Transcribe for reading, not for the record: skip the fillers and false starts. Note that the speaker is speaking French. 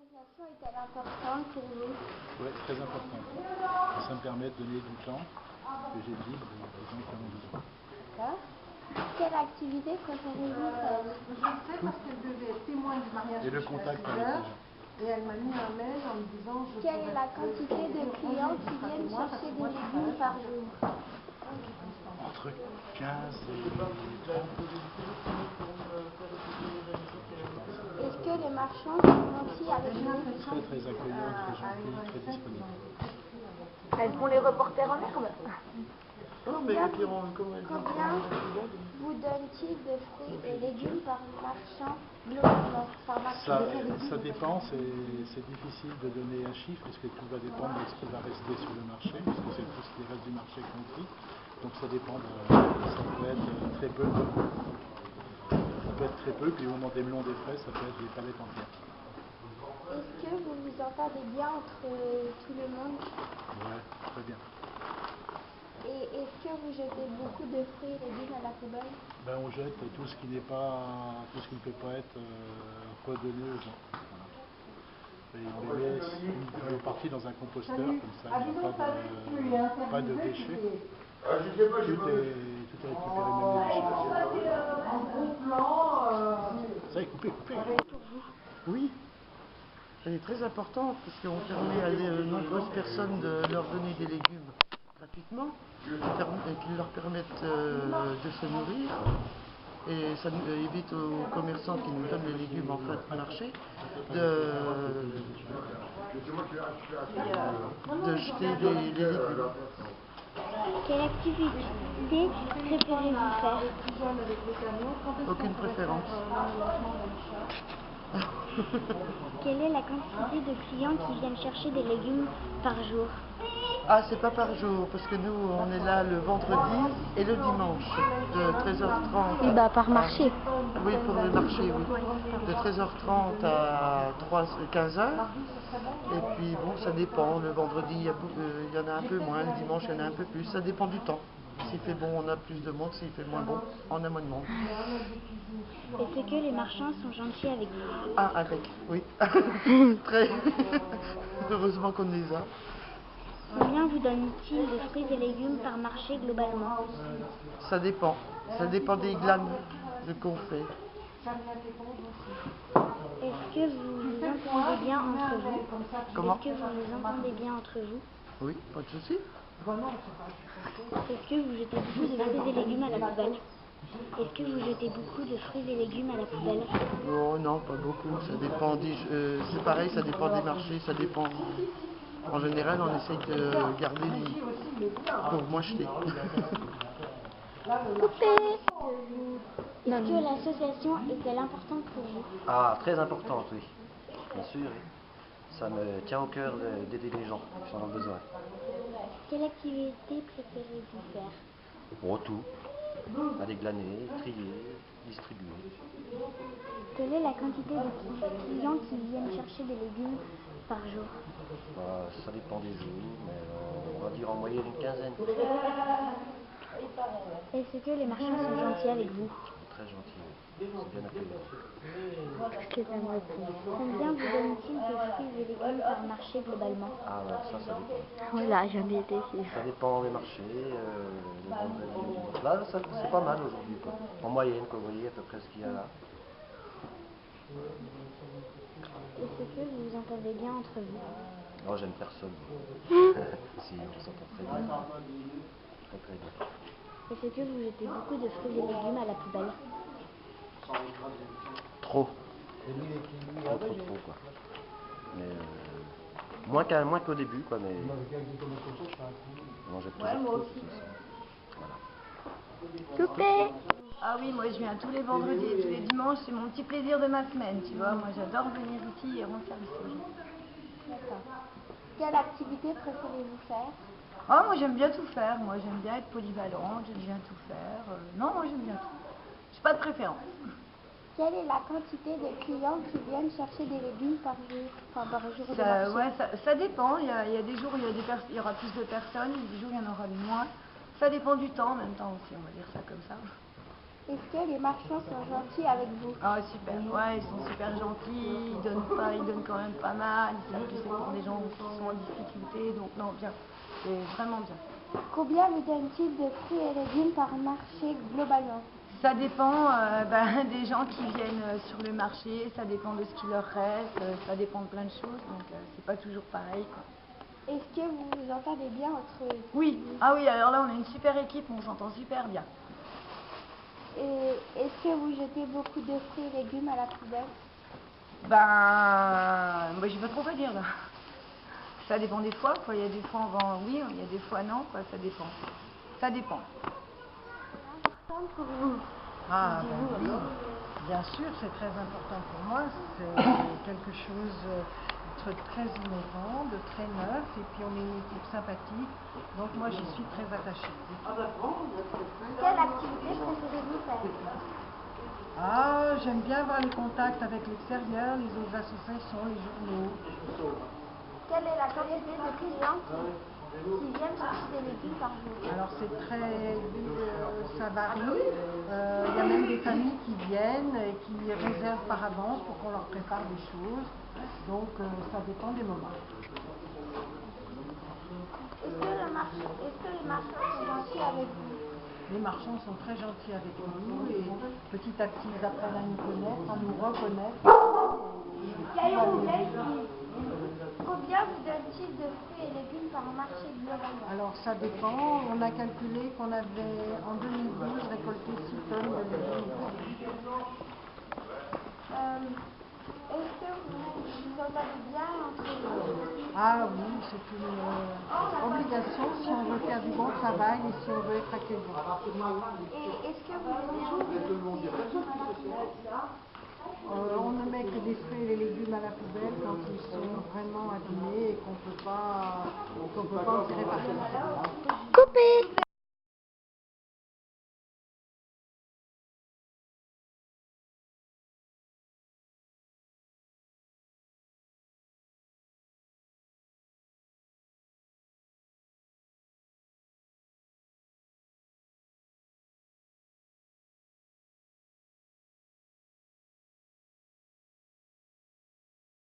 L'association est-elle importante pour vous? Oui, très importante. Ça me permet de donner du temps que j'ai libre aux gens qui en ont besoin. D'accord. Quelle activité préférez-vous faire? Je sais parce qu'elle devait être témoin du mariage. Et le contact avec les gens. Et elle m'a mis un mail en me disant... Quelle est la quantité de clients qui viennent chercher des légumes par jour? Entre 15 et 30. Est-ce que les marchands sont gentils avec vous? Très très accueillants, très gentils, très disponibles. Elles font les reporters en herbe. Combien vous donne-t-il de fruits et légumes par marchand globalement? Ça dépend, c'est difficile de donner un chiffre puisque tout va dépendre de ce qui va rester sur le marché, puisque c'est tout ce qui reste du marché compris. Donc ça dépend, ça peut être très peu. Ça peut être très peu, puis au moment des melons des fraises, ça peut être des palettes entières. Est-ce que vous vous entendez bien entre tout le monde? Ouais, très bien. Et est-ce que vous jetez beaucoup de fruits et légumes à la poubelle? Ben, on jette tout ce qui n'est pas, tout ce qui ne peut pas être redonné aux gens. Voilà. Et on les met une partie dans un composteur, comme ça il n'y a pas de déchets. Tout est récupéré, même les déchets. Ça est coupé. Oui, elle est très importante puisqu'on permet à de nombreuses personnes de leur donner des légumes gratuitement, qui leur permettent de se nourrir. Et ça évite aux commerçants qui nous donnent les légumes en fin de marché de jeter les légumes. Quelle activité préférez-vous faire? Aucune préférence. Quelle est la quantité de clients qui viennent chercher des légumes par jour? Ah, c'est pas par jour, parce que nous, on est là le vendredi et le dimanche, de 13h30. Oui, par marché. Oui, pour le marché, oui. De 13h30 à 15h. Et puis, bon, ça dépend. Le vendredi, il y en a un peu moins. Le dimanche, il y en a un peu plus. Ça dépend du temps. S'il fait bon, on a plus de monde. S'il fait moins bon, on a moins de monde. Est-ce que les marchands sont gentils avec vous? Ah, avec, oui. Très. Heureusement qu'on les a. Combien vous donne-t-il de fruits et légumes par marché globalement? Ça dépend. Ça dépend des glanes qu'on fait. Est-ce que vous vous entendez bien entre vous? Comment? Est-ce que vous vous entendez bien entre vous? Oui, pas de souci. Est-ce que vous jetez beaucoup de fruits et légumes à la poubelle? Est-ce que vous jetez beaucoup de fruits et légumes à la poubelle? Oh non, pas beaucoup. Ça dépend c'est pareil, ça dépend des marchés, ça dépend. En général, on essaye de garder pour moins jeter. Est-ce que l'association est-elle importante pour vous? Ah, très importante, oui. Bien sûr, oui. Ça me tient au cœur d'aider les gens qui en ont besoin. Quelle activité préférez-vous faire? Bon, tout. Aller glaner, trier, distribuer. Quelle est la quantité de clients qui viennent chercher des légumes par jour? Bah, ça dépend des jours, mais on va dire en moyenne une quinzaine. Est-ce que les marchands sont gentils avec vous? Très gentil, oui. C'est bien accueillant. Combien vous donne-t-il de fruits et légumes par marché globalement? Ah, bah, ça dépend. Voilà, jamais été ici. Ça dépend des marchés, le vendredi, le dimanche. Là, c'est pas mal aujourd'hui, quoi. En moyenne, quoi, vous voyez à peu près ce qu'il y a là. Est-ce que vous vous entendez bien entre vous? Non, j'aime personne. Si, on s'entend très bien. Très très bien. Est-ce que vous jetez beaucoup de fruits et légumes à la poubelle? Trop. Trop, quoi. Mais moins qu'au début, quoi, mais on jette toujours trop, de toute façon. Voilà. Coupé! Ah oui, moi je viens tous les vendredis et tous les dimanches, c'est mon petit plaisir de ma semaine, tu vois. Moi j'adore venir ici et rendre service aux gens. D'accord. Quelle activité préférez-vous faire? Ah, moi j'aime bien tout faire, moi j'aime bien être polyvalente, j'aime bien tout faire. Non, moi j'aime bien tout. J'ai pas de préférence. Quelle est la quantité de clients qui viennent chercher des légumes par jour? Enfin, par jour de Ça, marché. ouais, ça dépend, il y a des jours où il y aura plus de personnes, il y a des jours où il y en aura moins. Ça dépend du temps en même temps aussi, on va dire ça comme ça. Est-ce que les marchands sont gentils avec vous? Ah super, ouais, ils sont super gentils, ils donnent quand même pas mal, ils savent que c'est pour des gens qui sont en difficulté, donc non, bien, c'est vraiment bien. Combien vous donne-t-il de fruits et légumes par marché globalement? Ça dépend des gens qui viennent sur le marché, ça dépend de ce qui leur reste, ça dépend de plein de choses, donc c'est pas toujours pareil, quoi. Est-ce que vous vous entendez bien entre eux? Oui, ah oui, alors là on a une super équipe, on s'entend super bien. Et est-ce que vous jetez beaucoup de fruits et légumes à la poubelle? Moi je vais pas trop quoi dire là. Ça dépend des fois, quoi. Il y a des fois on vend oui, il y a des fois non, quoi. Ça dépend. Ça dépend. C'est important pour vous? Ah, ben oui, bien sûr, c'est très important pour moi. C'est quelque chose de très innovant, de très neuf, et puis on est une équipe sympathique, donc moi j'y suis très attachée. Quelle activité préférez-vous faire? Ah, j'aime bien avoir les contacts avec l'extérieur, les autres associations, les journaux. Quelle est la quantité de clients qui viennent chercher des légumes par jour? Alors ça varie. Il y a même des familles qui viennent et qui réservent par avance pour qu'on leur prépare des choses. Donc ça dépend des moments. Est-ce que les marchands sont gentils avec vous? Les marchands sont très gentils avec nous et petit à petit ils apprennent à nous connaître, à nous reconnaître. Combien vous donne-t-il de fruits et légumes par marché globalement? Alors ça dépend, on a calculé qu'on avait en 2012 récolté 6 tonnes de légumes. Est-ce que vous vous entendez bien entre vous? Ah oui, c'est une obligation si on veut faire du bon travail et si on veut être accueillant. Et est-ce que vous donnez beaucoup de fruits et légumes à la poubelle? On ne met que des fruits et des légumes à la poubelle quand ils sont vraiment abîmés et qu'on peut pas en tirer parti. Coupé!